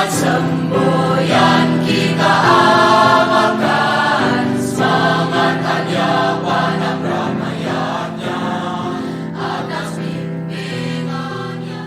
semboyan kita amalkan, semangat hanya pada pramaiannya, atas bimbingannya.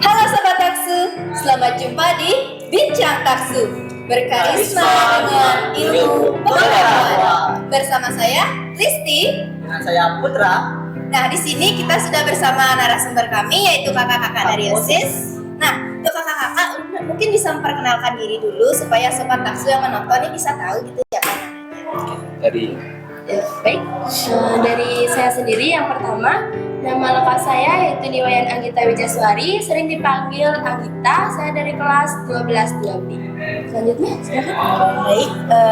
Halo Sobat Taksu, selamat jumpa di Bincang Taksu, berkarisma dengan ilmu pengetahuan. Bersama saya Risti Dengan saya Putra. Nah, di sini kita sudah bersama narasumber kami, yaitu kakak-kakak dari OSIS. Nah, untuk kakak-kakak mungkin bisa memperkenalkan diri dulu supaya Sobat Taksu yang menonton ini bisa tahu gitu siapa namanya. Dari Baik, dari saya sendiri yang pertama, nama lengkap saya yaitu Niwayan Anggita Wijaswari, sering dipanggil Anggita, saya dari kelas 12 2B. Selanjutnya, silakan. Baik,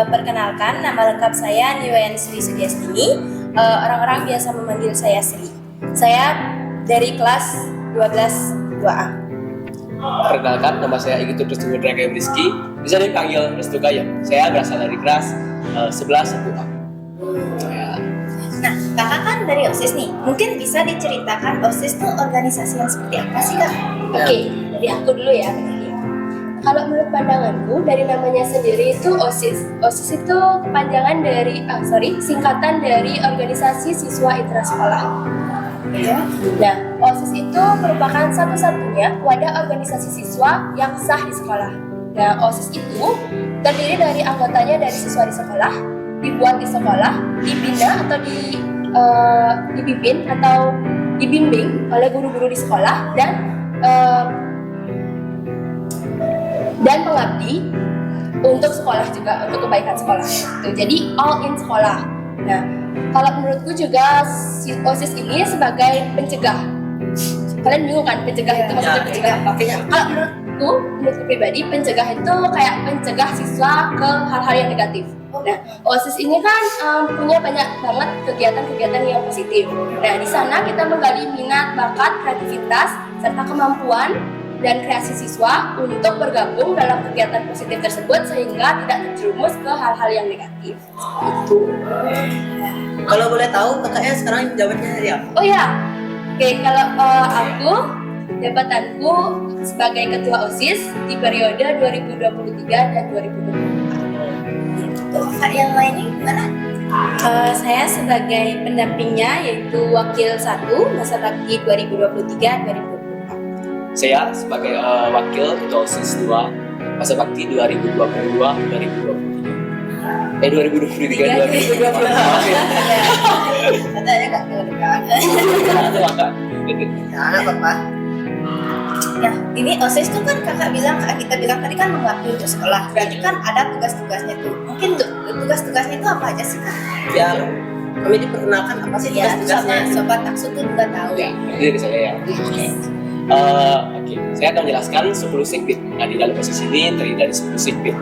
perkenalkan nama lengkap saya Niwayan Sri Sudiastini. Orang-orang biasa memanggil saya Sri. Saya dari kelas 12 2A. perkenalkan, nama saya Igit Restu Dragam Rizky, bisa dipanggil Restu Gayam. Saya berasal dari kelas 11 1A. Nah, kakak kan dari OSIS nih. Mungkin bisa diceritakan OSIS tuh organisasi yang seperti apa sih, Kak? Oke, dari aku dulu ya. Kalau menurut pandanganku, dari namanya sendiri itu OSIS. OSIS itu kepanjangan dari, singkatan dari Organisasi Siswa Intrasekolah. Ya. Nah, OSIS itu merupakan satu-satunya wadah organisasi siswa yang sah di sekolah. Nah, OSIS itu terdiri dari anggotanya dari siswa di sekolah, dibuat di sekolah, dibina atau dipimpin atau dibimbing oleh guru-guru di sekolah dan mengabdi untuk sekolah juga, untuk kebaikan sekolah. Jadi all in sekolah. Nah, kalau menurutku juga OSIS ini sebagai pencegah. Kalian bingung kan pencegah itu maksudnya pencegah apa? Kalau menurutku pribadi, pencegah itu kayak pencegah siswa ke hal-hal yang negatif. Nah, OSIS ini kan punya banyak banget kegiatan-kegiatan yang positif. Nah, di sana kita menggali minat, bakat, kreativitas, serta kemampuan dan kreasi siswa untuk bergabung dalam kegiatan positif tersebut sehingga tidak terjerumus ke hal-hal yang negatif. Itu. Kalau boleh tahu kakaknya sekarang jabatannya dari apa? Oh ya, oke, kalau aku jabatanku sebagai ketua OSIS di periode 2023 dan 2024. Untuk kakak yang lainnya gimana? Saya sebagai pendampingnya yaitu Wakil 1 Masa Bakti 2023-2024. Saya sebagai wakil ketua OSIS 2 Masa Bakti 2022-2023. 2023 Katanya Kak dekat. Itu kakak. Ya, anak apa? Nah, ini OSIS tuh kan kakak bilang, kita bilang tadi kan mengabdi untuk sekolah. Berarti kan ada tugas-tugasnya tuh. Mungkin tugas-tugasnya itu apa aja sih, Kak? Ya, kami diperkenalkan apa sih Ya, tugas-tugasnya? sama Sobat Taksu tuh juga tahu. Ya, dari saya ya. Oke, saya akan menjelaskan 10 sipit. Nah, di dalam posisi ini terdiri dari 10 sipit.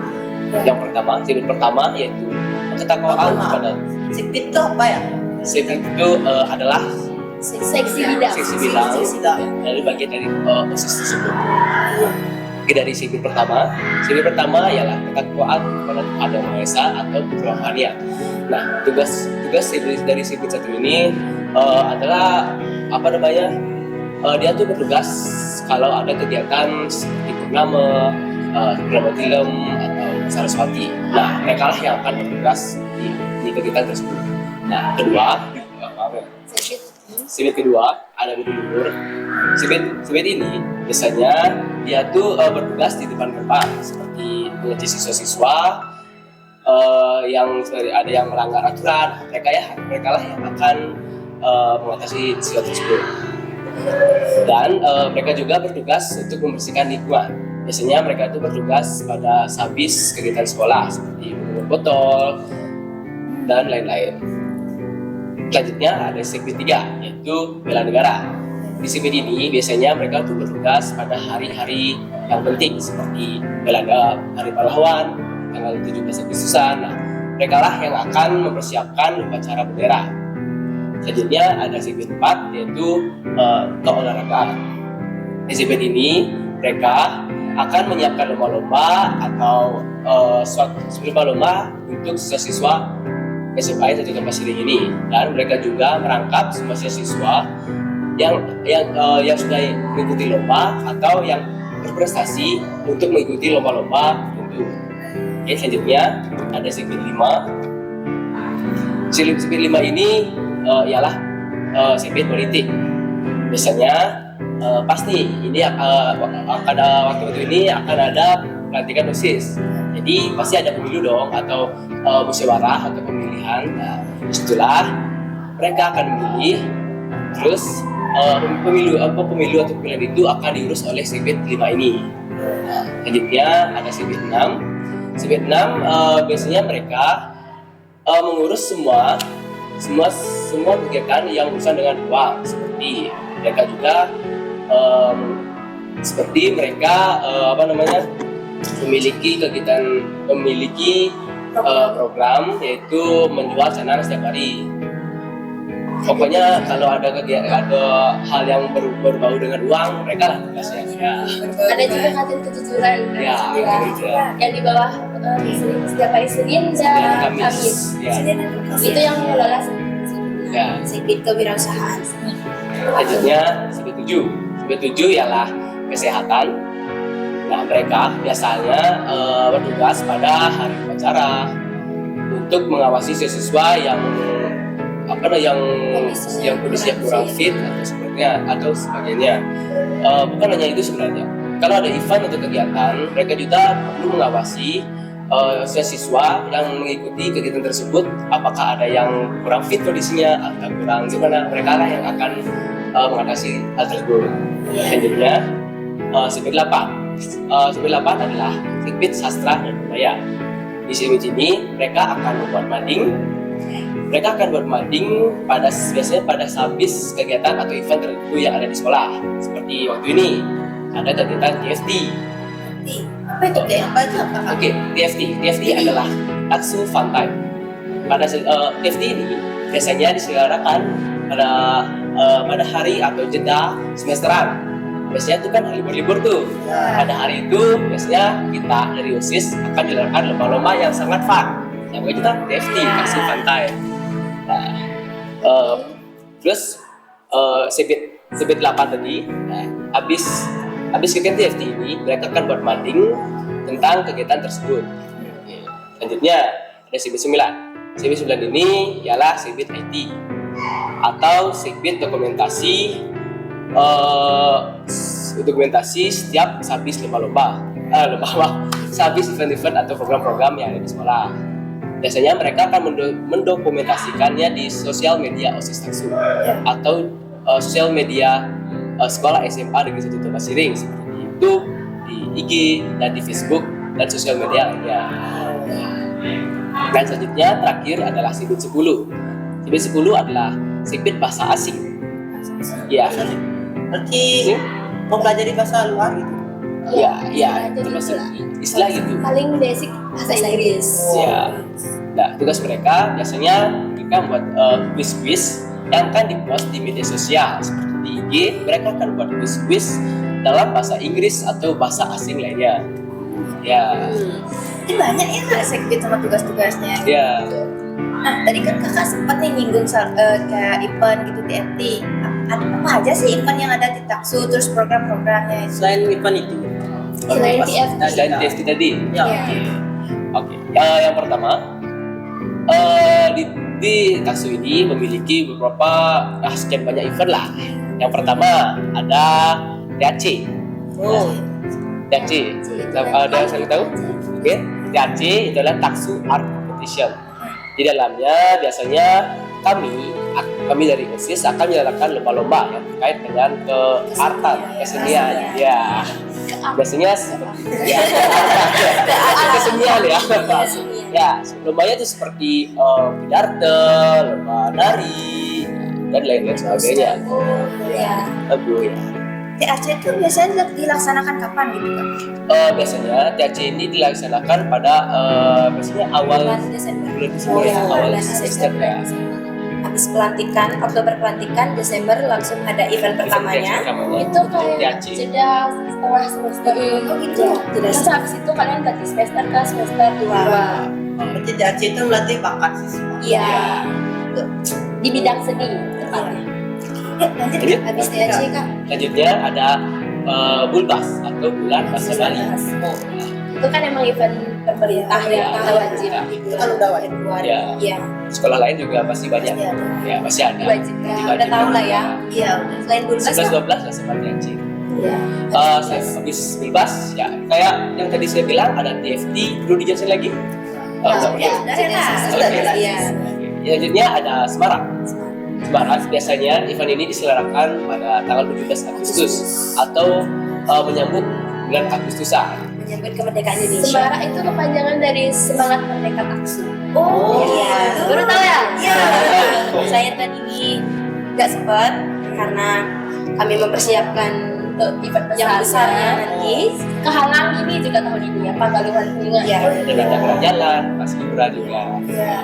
Yang pertama, sipit pertama yaitu ketakwaan kepada Sipit itu apa ya? sipit itu adalah Seksi bidang. seksi bidang dari bagian dari OSIS tersebut. Oke, dari sipit pertama ialah ketakwaan kepada Tuhan Yang Maha Esa atau kerohanian. Nah, tugas dari sipit satu ini adalah apa namanya? Dia tuh bertugas kalau ada kegiatan seperti purnama, film atau saraswati. Nah, mereka lah yang akan bertugas di kegiatan tersebut. Nah, sipit kedua ada berluhur. Sipit ini biasanya dia tuh bertugas di depan gerbang seperti mengajar siswa-siswa yang ada yang melanggar aturan. Mereka lah yang akan mengatasi siswa tersebut. Dan mereka juga bertugas untuk membersihkan lingkungan. Biasanya mereka itu bertugas pada habis kegiatan sekolah seperti mengumpul botol dan lain-lain. Selanjutnya ada sipit 3 yaitu bela negara. Di sipit ini biasanya mereka itu bertugas pada hari-hari yang penting seperti bela negara, Hari Pahlawan, tanggal 17 Agustusan. Nah, mereka lah yang akan mempersiapkan upacara bendera. Selanjutnya ada sipit 4 yaitu keolahragaan. Di sipit ini mereka akan menyiapkan lomba-lomba atau lomba untuk siswa-siswa SMA 1 Tampasili ini, dan mereka juga merangkap semua siswa yang sudah mengikuti lomba atau yang berprestasi untuk mengikuti lomba-lomba tertentu. Oke, selanjutnya ada segmen 5. Segmen 5 ini ialah segmen politik. Biasanya pasti ini akan waktu ini akan ada pelantikan OSIS. Jadi pasti ada pemilu dong atau musyawarah atau pemilihan. Nah, setelah mereka akan memilih, terus pemilu atau pemilihan itu akan diurus oleh segmen 5 ini. Nah, selanjutnya ada segmen 6. Segmen 6 biasanya mereka mengurus semua kegiatan yang urusan dengan uang, seperti mereka juga memiliki program yaitu menjual canang setiap hari. Pokoknya kalau ada hal yang berbau dengan uang, mereka lah tugasnya. Ya. Ada juga kantin kejujuran. Ya, gitu. Yang di bawah setiap hari Senin dan Kamis. Ya. Itu yang mengelola Ya. segmen kewirausahaan. Selanjutnya segmen 7. Segmen 7 ialah kesehatan. Nah, mereka biasanya bertugas pada hari upacara untuk mengawasi siswa yang kondisinya kurang fit atau sebagainya. Bukan hanya itu sebenarnya. Kalau ada event atau kegiatan, mereka juga perlu mengawasi siswa yang mengikuti kegiatan tersebut. Apakah ada yang kurang fit kondisinya atau kurang gimana? Mereka lah yang akan mengatasi hal tersebut. Selanjutnya segmen 8. Segmen 8 adalah segmen sastra dan budaya. Di segmen ini mereka akan membuat mading. Mereka akan buat mading biasanya pada habis kegiatan atau event tertentu yang ada di sekolah. Seperti waktu ini ada kegiatan TFT. Apa itu teh? Oke, TFT adalah Taksu Fun Time. Pada TFT ini biasanya diselenggarakan pada hari atau jeda semesteran. Biasanya itu kan libur-libur tuh. Pada hari itu biasanya kita dari OSIS akan dilakukan lomba-lomba yang sangat fun. Yang kita TFT, Taksu Fun Time. Nah, terus segmen 8 tadi, habis kegiatan TFT ini mereka akan buat mading tentang kegiatan tersebut. Selanjutnya ada segmen 9. Segmen 9 ini ialah segmen IT atau segmen dokumentasi setiap habis lomba-lomba, habis event-event atau program-program yang ada di sekolah. Biasanya mereka akan mendokumentasikannya di sosial media OSIS Taksu atau sosial media sekolah SMA Negeri 1 Tobasiring seperti YouTube, di IG dan di Facebook dan sosial media lainnya. Dan selanjutnya terakhir adalah segmen 10. Segmen 10 adalah segmen bahasa asing. Ya. Berarti mempelajari bahasa luar gitu. Ya, termasuk istilah gitu. Paling basic bahasa Inggris. Ya. Nah, tugas mereka biasanya mereka membuat quiz-quiz yang akan dipost di media sosial seperti di IG. Mereka akan buat quiz-quiz dalam bahasa Inggris atau bahasa asing lainnya. Ya. Ini banyak ya nggak segmen sama tugas-tugasnya. Ya. Nah, tadi kan kakak sempat nih nyinggung kayak event gitu TFT. Apa aja sih event yang ada di Taksu, terus program-programnya itu? Selain event itu. Selain TFT. Selain TFT tadi. Ya. Oke. Yang pertama, di Taksu ini memiliki beberapa sekian banyak event lah. Yang pertama ada TAC. Oh. TAC. Ada yang saya tahu? Oke. TAC itu adalah Taksu Art Competition. Di dalamnya biasanya kami dari OSIS akan menjalankan lomba-lomba yang terkait dengan keartan, kesenian. Ya. Biasanya kesenian ya. Ya, lombanya itu seperti pidarte, lomba nari dan lain-lain sebagainya. Ya. Aduh ya. TAC itu biasanya dilaksanakan kapan gitu kan? Biasanya TAC ini dilaksanakan pada biasanya awal Bulan Desember. bulan Desember ya, awal semester ya. Habis pelantikan, Oktober pelantikan, Desember langsung ada event pertamanya. Itu kayak TAC. jeda setengah semester. Oh gitu. Terus habis itu kalian ganti semester ke semester 2. Berarti DAC itu melatih bakat siswa. Iya. Di bidang seni tepatnya. Lanjut Lanjut. habis TAC kak. Selanjutnya ada Bulbas atau bulan bahasa Bali. Itu kan emang event pemerintah Iya, yang wajib iya. Itu kan udah wajib keluar. Ya, Iya. sekolah lain juga pasti banyak. Pasti ada. Ya, masih ada. wajib Jadi ya, wajib udah tahu lah ya. Iya, udah. Selain Bulbas 11-12 lah seperti Aceh. Iya. Habis Bulbas, ya kayak yang tadi saya bilang ada TFT, perlu dijelasin lagi? Ya, Oke. ya, sudah ya, Kak. Sudah, Sudah, sudah. iya. Selanjutnya ada Semarang. Semarang biasanya event ini diselenggarakan pada tanggal 17 Agustus atau menyambut bulan Agustusan. Menyambut kemerdekaan Indonesia. Sembara itu kepanjangan dari semangat merdeka Taksu. Oh, iya. Baru tahu ya? Iya. Saya tadi nggak sempat karena kami mempersiapkan Untuk event yang besarnya nanti. kehalang ini juga tahun ini ya, Pagaluhan Kuningan. Iya. Dan ada gerak jalan, Pas Kibra juga. Iya.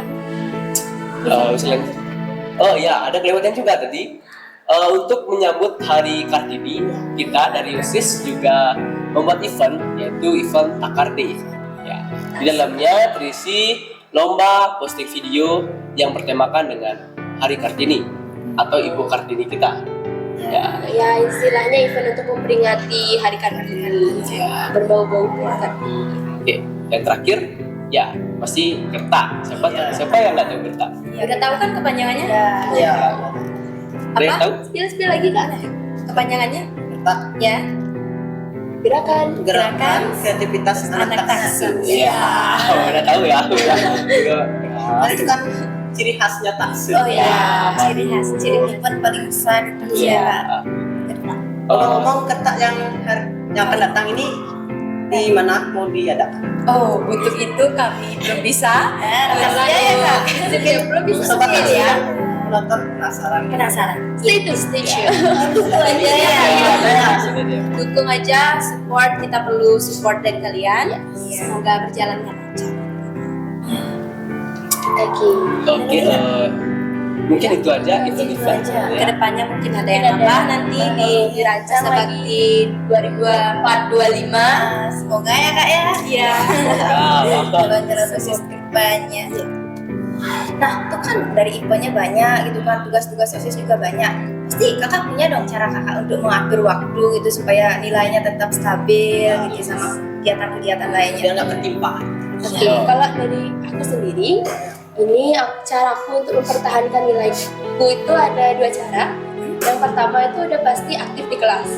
Oh ya, ada kelewatan juga tadi. Untuk menyambut Hari Kartini, kita dari OSIS juga membuat event, yaitu event Takar Day. Ya, di dalamnya terisi lomba posting video yang bertemakan dengan Hari Kartini atau Ibu Kartini kita. Ya, Ya istilahnya event untuk memperingati Hari Kartini. ya. Berbau-bau bunga Kartini. Oke, dan terakhir, ya pasti Gerta. Siapa yang nggak tahu Gerta? Ya, udah tahu kan kepanjangannya? Iya. Ada yang tahu? Spill lagi Kak. Kepanjangannya? Kita Ya. Gerakan. gerakan kreativitas anak Anak Taksu. Taksu. Iya, udah tahu ya. Nah, itu kan ciri khasnya Taksu. Oh iya, ciri khas, ciri event paling besar di dunia. Iya. Kalau ngomong ketak yang akan datang ini di mana mau diadakan? Oh, untuk itu kami belum bisa. Rahasia ya, Kak. Belum bisa Sobat spill Taksu ya. yang menonton penasaran. Penasaran? Stay tune. Dukung aja ya. Iya, sudah dia. Dukung aja, support, kita perlu support dari kalian. Semoga berjalan dengan lancar. Oke. Oke, mungkin itu aja event-event. Ke Ya. depannya mungkin ada yang Mungkin ada nambah yang nanti nambah, di dirancang Masa lagi. Bakti 2024-25. Semoga ya Kak ya. Iya. Jalan-jalan sukses ke depannya. Nah, itu kan dari IPA-nya banyak gitu kan, tugas-tugas OSIS juga banyak. Pasti kakak punya dong cara kakak untuk mengatur waktu gitu supaya nilainya tetap stabil gitu sama kegiatan-kegiatan lainnya. Biar nggak ketimpa. Oke, kalau dari aku sendiri, ini caraku untuk mempertahankan nilaiku itu ada dua cara. Yang pertama itu udah pasti aktif di kelas.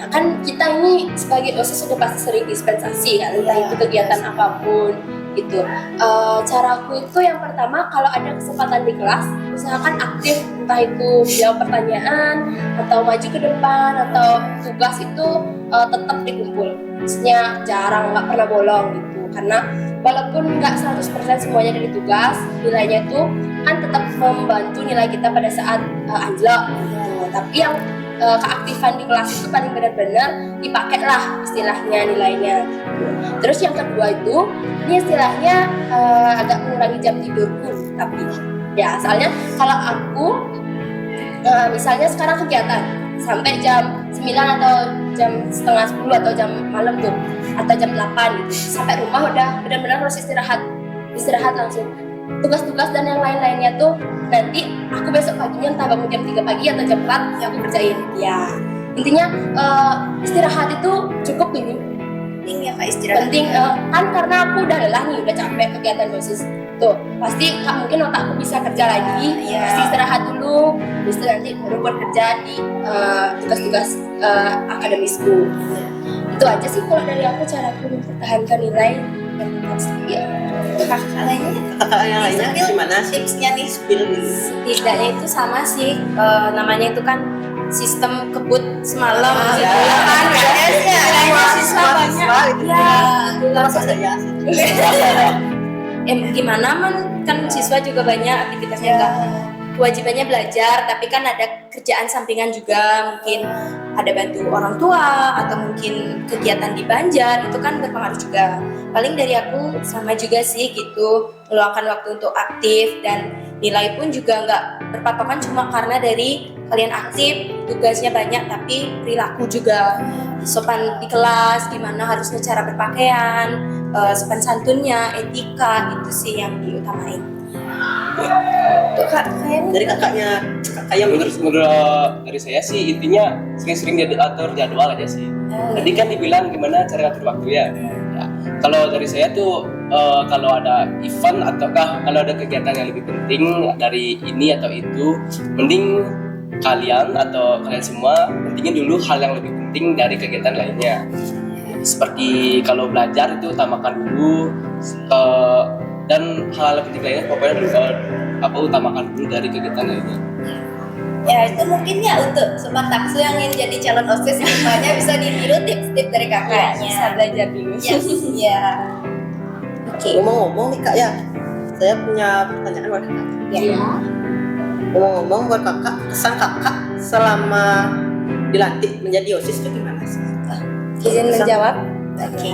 Nah, kan kita ini sebagai OSIS sudah pasti sering dispensasi kan, entah itu kegiatan apapun gitu. Caraku itu yang pertama kalau ada kesempatan di kelas, usahakan aktif, entah itu jawab pertanyaan atau maju ke depan atau tugas itu tetap dikumpul. Maksudnya jarang, nggak pernah bolong gitu. Karena walaupun nggak 100% semuanya dari tugas, nilainya itu kan tetap membantu nilai kita pada saat anjlok gitu. Tapi yang keaktifan di kelas itu paling benar-benar dipakai lah istilahnya nilainya gitu. Terus yang kedua itu ini istilahnya agak mengurangi jam tidurku, tapi ya soalnya kalau aku misalnya sekarang kegiatan sampai jam 9 atau jam setengah 10 atau jam malam tuh atau jam 8 gitu, sampai rumah udah benar-benar harus istirahat langsung. Tugas-tugas dan yang lain-lainnya tuh nanti aku besok paginya entah bangun jam 3 pagi atau jam 4 yang aku kerjain. Ya intinya istirahat itu cukup dulu. Penting ya Kak istirahat. Penting kan karena aku udah lelah nih, udah capek kegiatan OSIS tuh, pasti mungkin otakku bisa kerja lagi. Iya. Pasti istirahat dulu, habis itu nanti baru buat kerja di tugas-tugas akademisku. Itu aja sih kalau dari aku caraku mempertahankan nilai dan tetap stabil. Kakak lainnya Kakak yang lainnya Spill gimana sih? tipsnya nih? Spill. Setidaknya itu sama sih, namanya itu kan sistem kebut semalam Ah, gitu ya. kan. Ya, Nilainya siswa siswa banyak. gitu. Ya, Terus ada ya. gimana kan siswa juga banyak aktivitasnya enggak kewajibannya belajar, tapi kan ada kerjaan sampingan juga, mungkin ada bantu orang tua atau mungkin kegiatan di Banjar, itu kan berpengaruh juga. Paling dari aku sama juga sih gitu, meluangkan waktu untuk aktif, dan nilai pun juga nggak berpatokan cuma karena dari kalian aktif, tugasnya banyak, tapi perilaku juga, sopan di kelas, gimana harusnya cara berpakaian, sopan santunnya, etika, itu sih yang diutamain. Tuh Kak, kayaknya Dari kakaknya, Kak Kayam ini Menurut dari saya sih intinya sering-sering dia atur jadwal aja sih. Tadi kan dibilang gimana cara atur waktu ya. Ya, kalau dari saya tuh kalau ada event ataukah kalau ada kegiatan yang lebih penting dari ini atau itu, mending kalian atau kalian semua pentingin dulu hal yang lebih penting dari kegiatan lainnya. Seperti kalau belajar itu utamakan dulu dan hal yang penting lainnya pokoknya utamakan dulu dari kegiatan lainnya. ya itu mungkin ya untuk sobat taksu yang ingin jadi calon OSIS semuanya bisa ditiru tips-tips dari kakaknya. Bisa belajar dulu. Yes, ya. Oke. ngomong-ngomong nih Kak ya, saya punya pertanyaan buat kakak. Iya. Ngomong-ngomong buat kakak, kesan kakak selama dilantik menjadi OSIS itu gimana sih? Izin Kesan- menjawab. Oke.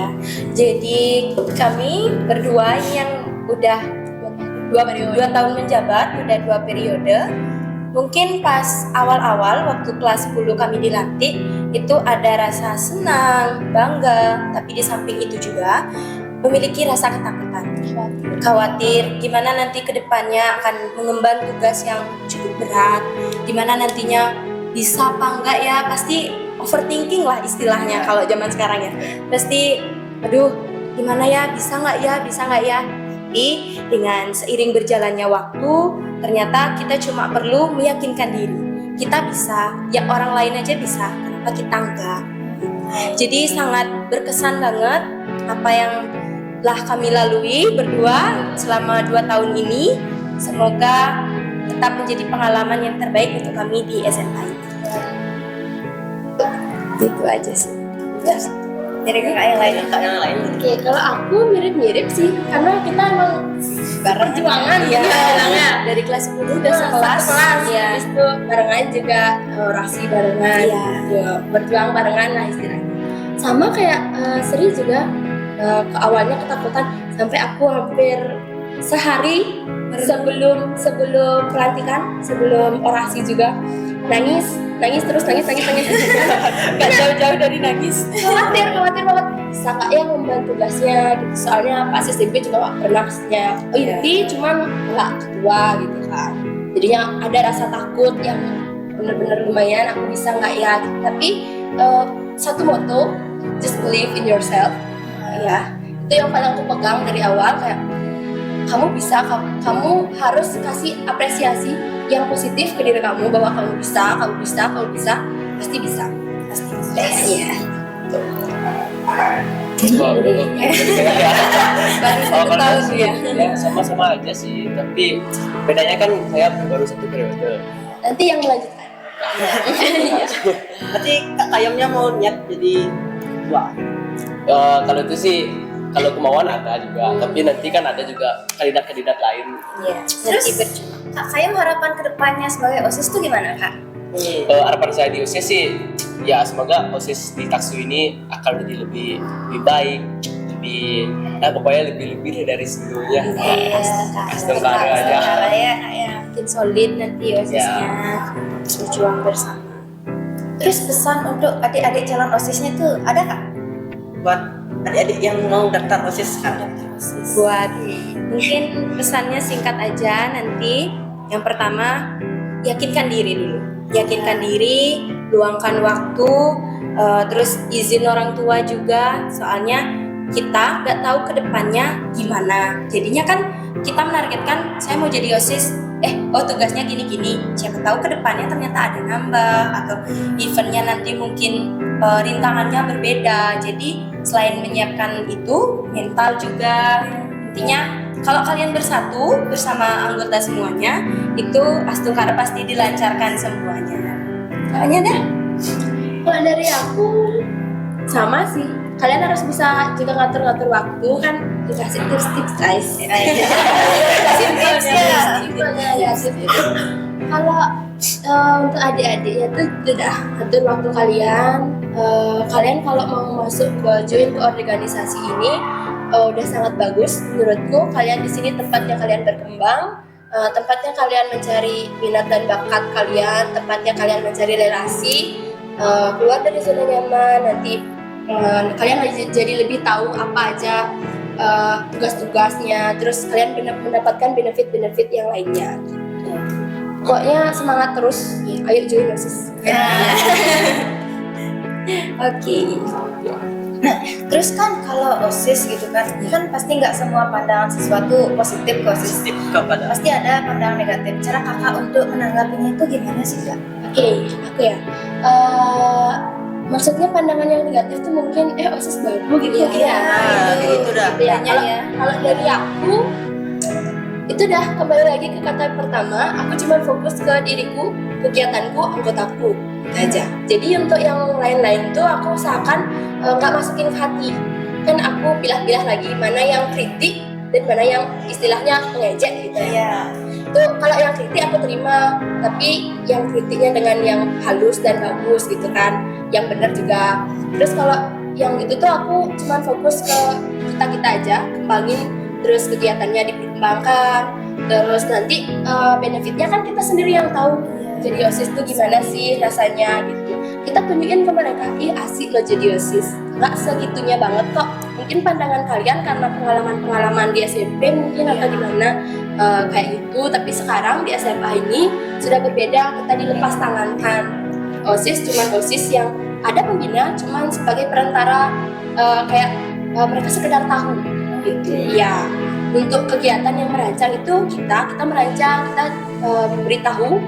Jadi kami berdua yang udah 2 tahun menjabat, udah 2 periode. Mungkin pas awal-awal waktu kelas 10 kami dilantik itu ada rasa senang, bangga, tapi di samping itu juga memiliki rasa ketakutan, khawatir gimana nanti kedepannya akan mengemban tugas yang cukup berat, gimana nantinya bisa apa enggak ya, pasti overthinking lah istilahnya kalau zaman sekarang ya, pasti aduh gimana ya, bisa nggak ya. Tapi dengan seiring berjalannya waktu ternyata kita cuma perlu meyakinkan diri kita bisa, yang orang lain aja bisa, kenapa kita enggak. Jadi sangat berkesan banget apa yang telah kami lalui berdua selama 2 tahun ini. Semoga tetap menjadi pengalaman yang terbaik untuk kami di SMA ini. Itu aja sih. Dari kakak yang lain. Kakak yang lain Oke, kalau aku mirip-mirip sih, karena kita emang Bareng perjuangan ya. bilangnya. Dari kelas 10 udah sekelas, ya. Habis itu barengan juga orasi barengan, Iya. ya, berjuang barengan lah istilahnya. Sama kayak Sri juga ke awalnya ketakutan sampai aku hampir sehari sebelum pelantikan, sebelum orasi juga nangis terus nangis nggak jauh-jauh dari nangis, khawatir banget bisa nggak ya ngemban tugasnya gitu, soalnya pas SMP juga nggak pernah ya inti cuman nggak ketua gitu kan, jadinya ada rasa takut yang bener-bener lumayan aku bisa nggak ya, tapi satu moto, just believe in yourself, ya itu yang paling aku pegang dari awal, kayak kamu bisa, kamu harus kasih apresiasi yang positif ke diri kamu bahwa kamu bisa, pasti bisa. Iya. Baru Baru 1 tahun ya. Ya sama-sama aja sih, tapi bedanya kan saya baru 1 periode. Nanti yang melanjutkan. berarti Kak Kayamnya mau niat jadi ketua. Kalau itu sih kalau kemauan ada juga, tapi nanti kan ada juga kandidat-kandidat lain. Iya. Terus Kak Kayam harapan kedepannya sebagai OSIS tuh gimana Kak? Harapan saya di OSIS sih, ya semoga OSIS di Taksu ini akan jadi lebih baik, pokoknya lebih dari sebelumnya. Astungkara aja. Astungkara ya Kak ya. Makin solid nanti OSIS-nya. Berjuang bersama. Terus pesan untuk adik-adik calon OSISnya tuh ada Kak? Buat adik-adik yang mau daftar OSIS sekarang. Buat mungkin pesannya singkat aja nanti. Yang pertama, yakinkan diri, luangkan waktu, terus izin orang tua juga, soalnya kita nggak tahu kedepannya gimana, jadinya kan kita menargetkan saya mau jadi OSIS, tugasnya gini-gini, siapa tahu kedepannya ternyata ada nambah atau eventnya nanti mungkin rintangannya berbeda, jadi selain menyiapkan itu mental juga, intinya kalau kalian bersatu bersama anggota semuanya itu Astungkara pasti dilancarkan semuanya. Kayaknya deh. Kalau dari aku sama sih. Kalian harus bisa juga ngatur-ngatur waktu kan, dikasih tips-tips guys. Kasih tipsnya. Ya, tips. Kalau untuk adik-adik ya tuh udah atur waktu kalian. Kalian kalau mau masuk join ke organisasi ini udah sangat bagus menurutku. Kalian di sini tempatnya kalian berkembang, tempatnya kalian mencari minat dan bakat kalian, tempatnya kalian mencari relasi, keluar dari zona nyaman. Nanti kalian jadi lebih tahu apa aja tugas-tugasnya, terus kalian mendapatkan benefit-benefit yang lainnya. Pokoknya semangat terus, ayo join OSIS. Oke. Nah, terus kan kalau OSIS gitu kan pasti nggak semua pandangan sesuatu positif ke OSIS. Positif kepada Pasti ada pandangan negatif. Cara kakak untuk menanggapinya itu gimana sih kak? Oke, aku ya. Maksudnya pandangan yang negatif tuh mungkin OSIS baru gitu Iya, ya. gitu dah. Gitu ya. Banyak Kalau ya. kalau dari aku itu dah kembali lagi ke kata pertama, aku cuma fokus ke diriku, kegiatanku, anggotaku itu aja. Jadi untuk yang lain-lain tuh aku usahakan nggak masukin ke hati. Kan aku pilah-pilah lagi mana yang kritik dan mana yang istilahnya mengejek gitu ya. Iya. Itu kalau yang kritik aku terima, tapi yang kritiknya dengan yang halus dan bagus gitu kan, yang benar juga. Terus kalau yang gitu tuh aku cuma fokus ke kita aja, kembangin terus kegiatannya diperkembangkan, terus nanti benefitnya kan kita sendiri yang tahu. Jadi OSIS tuh gimana sih rasanya gitu. Kita tunjukin ke mereka, asik loh jadi OSIS. Nggak segitunya banget kok. Mungkin pandangan kalian karena pengalaman-pengalaman di SMP mungkin atau gimana kayak gitu. Tapi sekarang di SMA ini sudah berbeda, kita dilepas tangankan. OSIS cuma OSIS yang ada pembina, cuma sebagai perantara mereka sekedar tahu gitu. Ya, untuk kegiatan yang merancang itu kita merancang, kita memberitahu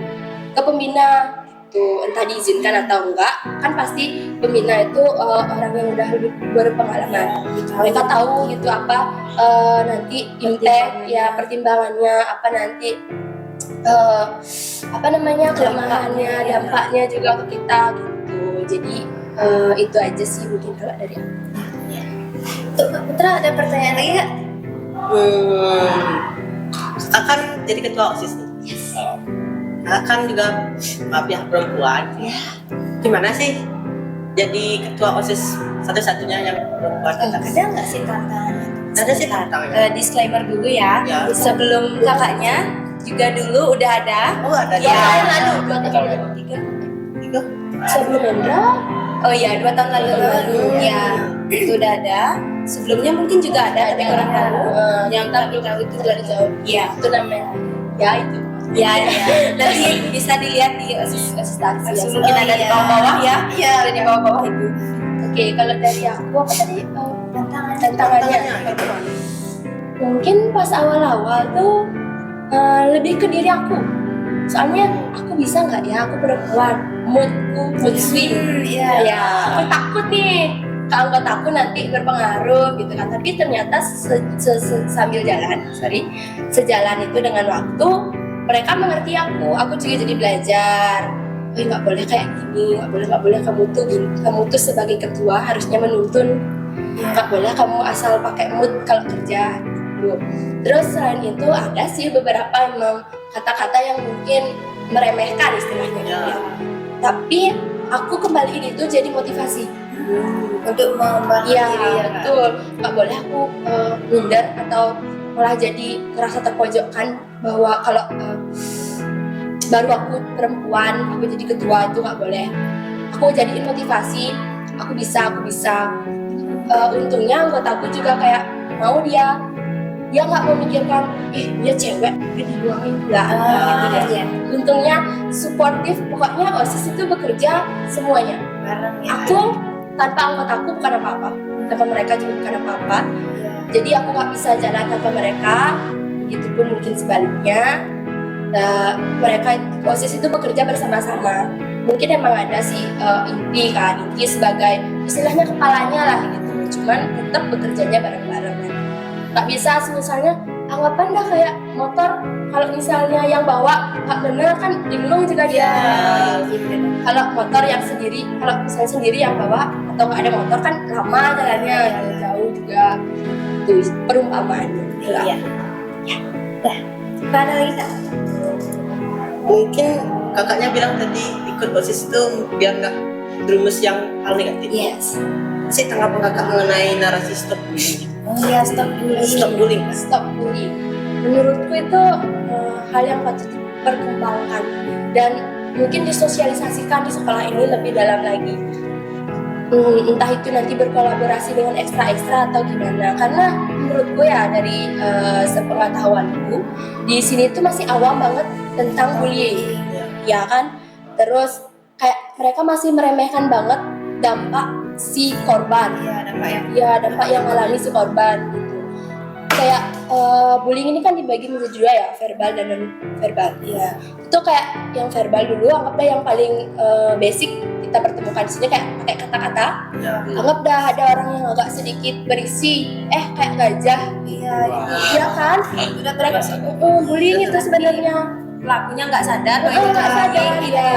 ke pembina itu entah diizinkan atau enggak, kan pasti pembina itu orang yang udah lebih berpengalaman gitu. Mereka tahu gitu apa nanti impact ya, pertimbangannya apa nanti kelemahannya, dampaknya juga ke kita gitu. Jadi itu aja sih mungkin kalau dari aku. Untuk Kak Putra ada pertanyaan lagi kak? Akan jadi ketua OSIS nih. Akan juga pihak perempuan. Gimana sih jadi ketua OSIS satu-satunya yang perempuan? Ada nggak sih tantangannya? Ada sih tantangannya. Disclaimer dulu ya. Ya. Sebelum kakaknya juga dulu udah ada. Oh ada Ya, juga. lalu 2 tahun lalu, 3. Sebelum Hendra, Oh iya, 2 tahun lalu. Ya, itu udah ada. Sebelumnya mungkin juga ada, tapi kurang tahu. Yang tapi tahu itu dari jauh. Iya. itu namanya ya itu. Ya, ya. Nanti bisa dilihat di OSIS taksi. Ya, Mungkin ada di bawah-bawah ya. Iya. Ada di bawah-bawah itu. Oke, kalau dari aku apa tadi tantangannya? Tantangannya. Mungkin pas awal-awal tuh lebih ke diri aku. Soalnya aku bisa nggak ya, aku perempuan, mood swing. Iya. Ya, aku takut nih ke anggotaku nanti berpengaruh gitu kan. Tapi ternyata sambil sejalan itu dengan waktu, mereka mengerti aku juga jadi belajar. Nggak boleh kayak gini, nggak boleh kamu tuh sebagai ketua harusnya menuntun. Nggak boleh kamu asal pakai mood kalau kerja. Gitu. Terus selain itu ada sih beberapa emang kata-kata yang mungkin meremehkan istilahnya. Ya. Tapi aku kembaliin itu jadi motivasi. Untuk mengembangkan Iya diri ya kak. betul, nggak boleh aku minder atau malah jadi merasa terpojokkan bahwa kalau baru aku perempuan, aku jadi ketua itu nggak boleh. Aku jadiin motivasi, aku bisa. Untungnya anggotaku juga kayak mau dia nggak memikirkan dia cewek dia dibuangin nggak gitu deh. Iya. Untungnya suportif, pokoknya OSIS itu bekerja semuanya. Bareng ya. Aku tanpa anggotaku bukan apa-apa, tanpa mereka juga bukan apa-apa. Iya. Jadi aku nggak bisa jalan tanpa mereka, begitupun mungkin sebaliknya. Mereka OSIS itu bekerja bersama-sama. Mungkin emang ada sih inti sebagai istilahnya kepalanya lah gitu. Cuman tetap bekerjanya bareng-bareng. Nggak bisa misalnya anggapan dah kayak motor, kalau misalnya yang bawa nggak bener kan linglung juga dia. Gitu. Kalau motor yang sendiri, kalau misalnya sendiri yang bawa atau nggak ada motor kan lama jalannya, jauh juga. Itu perumpamaannya. Iya. Ya. Dah. Ada lagi kak? Mungkin kakaknya bilang tadi ikut OSIS itu biar nggak terumus yang hal negatif. Yes. Sih tanggapan kakak mengenai narasi stop bullying. Oh iya, stop bullying. Stop bullying. Stop bullying. Menurutku itu hal yang patut diperkembangkan dan mungkin disosialisasikan di sekolah ini lebih dalam lagi. entah itu nanti berkolaborasi dengan ekstra-ekstra atau gimana. Karena menurutku ya dari sepengetahuanku di sini tuh masih awam banget tentang bullying, ya kan. Terus kayak mereka masih meremehkan banget dampak si korban, dampak yang alami si korban gitu. Kayak bullying ini kan dibagi menjadi dua ya, verbal dan non verbal. Ya, itu kayak yang verbal dulu, anggaplah yang paling basic kita pertemukan di sini kayak pakai kata-kata. Anggap dah ada orang yang agak sedikit berisi, kayak gajah. Iya kan? Udah mereka Bullying itu sebenarnya pelakunya nggak sadar, nggak sadar ya.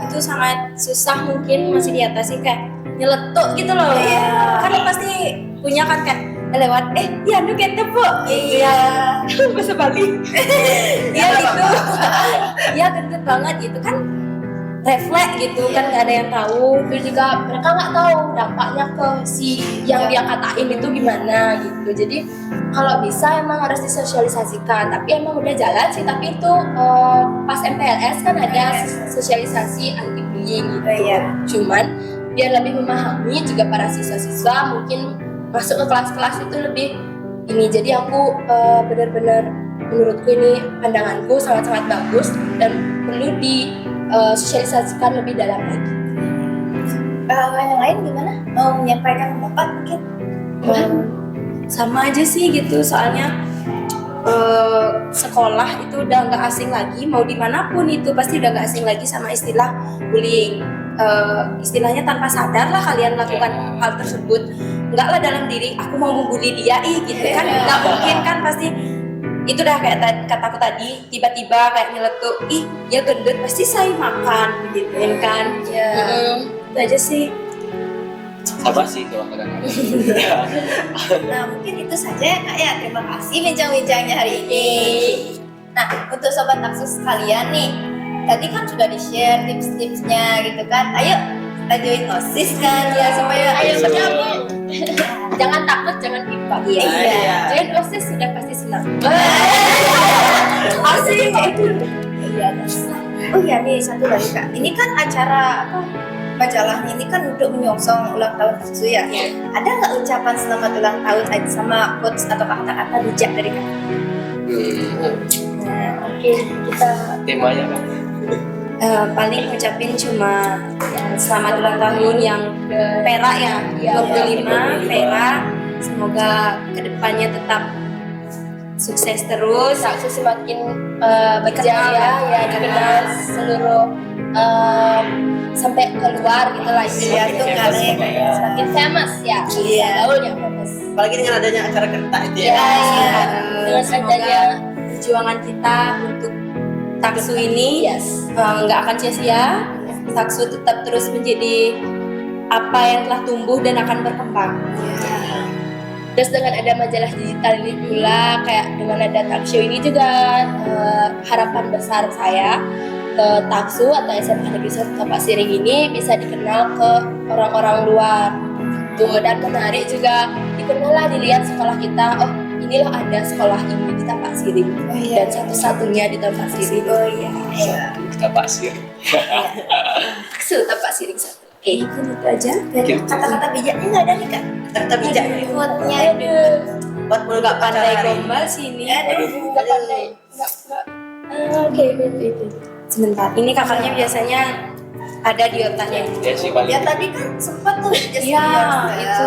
Itu sangat susah mungkin masih diatasi, kayak nyeletuk gitu loh. Kan pasti punya kan kayak lewat ya nu kete bu bahasa Bali gitu ya gendut banget gitu kan, refleks gitu kan, nggak ada yang tahu. Terus juga mereka nggak tahu dampaknya ke si yang dia katain itu gimana gitu. Jadi kalau bisa emang harus disosialisasikan, tapi emang udah jalan sih. Tapi itu pas MPLS kan ada sosialisasi anti bullying gitu. Cuman biar lebih memahami juga para siswa-siswa mungkin masuk ke kelas-kelas itu lebih ini. Jadi aku benar-benar menurutku ini pandanganku sangat-sangat bagus dan perlu disosialisasikan lebih dalam lagi. Yang lain gimana? Mau menyampaikan pendapat mungkin? Sama aja sih gitu, soalnya sekolah itu udah nggak asing lagi, mau dimanapun itu pasti udah nggak asing lagi sama istilah bullying. Istilahnya tanpa sadar lah kalian melakukan hal tersebut. Enggak lah dalam diri aku mau membuli dia gitu kan, nggak mungkin kan, pasti itu udah kayak kataku tadi, tiba-tiba kayak nyeletuk, ya gendut pasti saya makan gituin kan. Itu aja sih. Sama sih kalau kadang-kadang. Nah mungkin itu saja ya Kak ya. Terima kasih bincang-bincangnya hari ini. Nah untuk sobat taksus sekalian nih, tadi kan sudah di-share tips-tipsnya gitu kan. Ayo kita join OSIS kan ya, supaya Ayo bergabung. Jangan takut, jangan bimbang. Iya. Join OSIS sudah pasti senang. Asik itu. Iya. Oh iya nih satu lagi Kak. Ini kan acara majalahnya ini kan untuk menyongsong ulang tahun susu ya. Ada nggak ucapan selamat ulang tahun sama quotes atau kata-kata bijak dari Kak? Nah, oke, kita Temanya kan. Paling ngucapin cuma selamat ulang tahun yang perak ya, 25 perak. Semoga kedepannya tetap sukses terus. Taksu semakin berjaya ya, dikenal seluruh sampai keluar gitu lah istilahnya tuh, karena semakin famous ya. Gaul yang famous. Apalagi dengan adanya acara kerta itu ya. Dengan Semoga adanya perjuangan kita untuk Taksu ini nggak akan sia-sia. Taksu tetap terus menjadi apa yang telah tumbuh dan akan berkembang. Terus dengan ada majalah digital ini pula, kayak dengan ada Takshow ini juga harapan besar saya ke Taksu atau SMA Negeri 1 Tapak Siring ini bisa dikenal ke orang-orang luar. Dan menarik juga, dikenal lah, dilihat sekolah kita, oh inilah ada sekolah ini di Tapak Siring, dan satu-satunya di Tapak Siring. Kita pasir. Taksu Tapak Siring 1. Itu aja. Kata-kata bijaknya nggak ada nih Kak? Kata bijak Quote-nya buat nggak Pandai pacaran. gombal sini. Nggak pandai, nggak. Oke, itu. Sebentar. Ini kakaknya biasanya ada di otaknya. Ya sih paling. Ya tadi kan sempat tuh Iya, itu.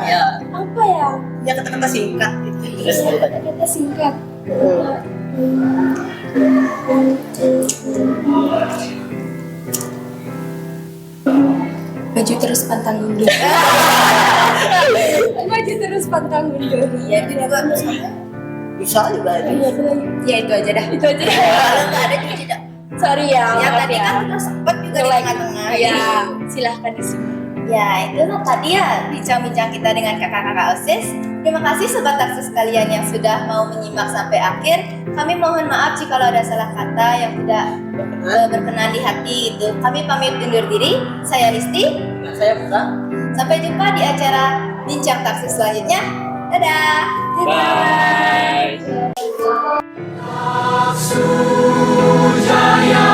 Ya, Apa ya? ya kata-kata singkat gitu. Kata singkat. Maju terus pantang mundur. Maju terus pantang mundur. Iya itu juga Bisa juga itu. Ya itu aja dah. Itu aja. kalau nggak ada juga tidak. Sorry ya. Ya maaf tadi kan kita sempat juga di tengah-tengah. Ya, silahkan isi. Ya, itu tadi ya bincang-bincang kita dengan kakak-kakak OSIS. Terima kasih sobat taksus sekalian yang sudah mau menyimak sampai akhir. Kami mohon maaf jika ada salah kata yang tidak berkenan di hati itu. Kami pamit undur diri. Saya Risti. Nah, saya buka. Sampai jumpa di acara bincang taksus selanjutnya. Dadah. Bye. Jaya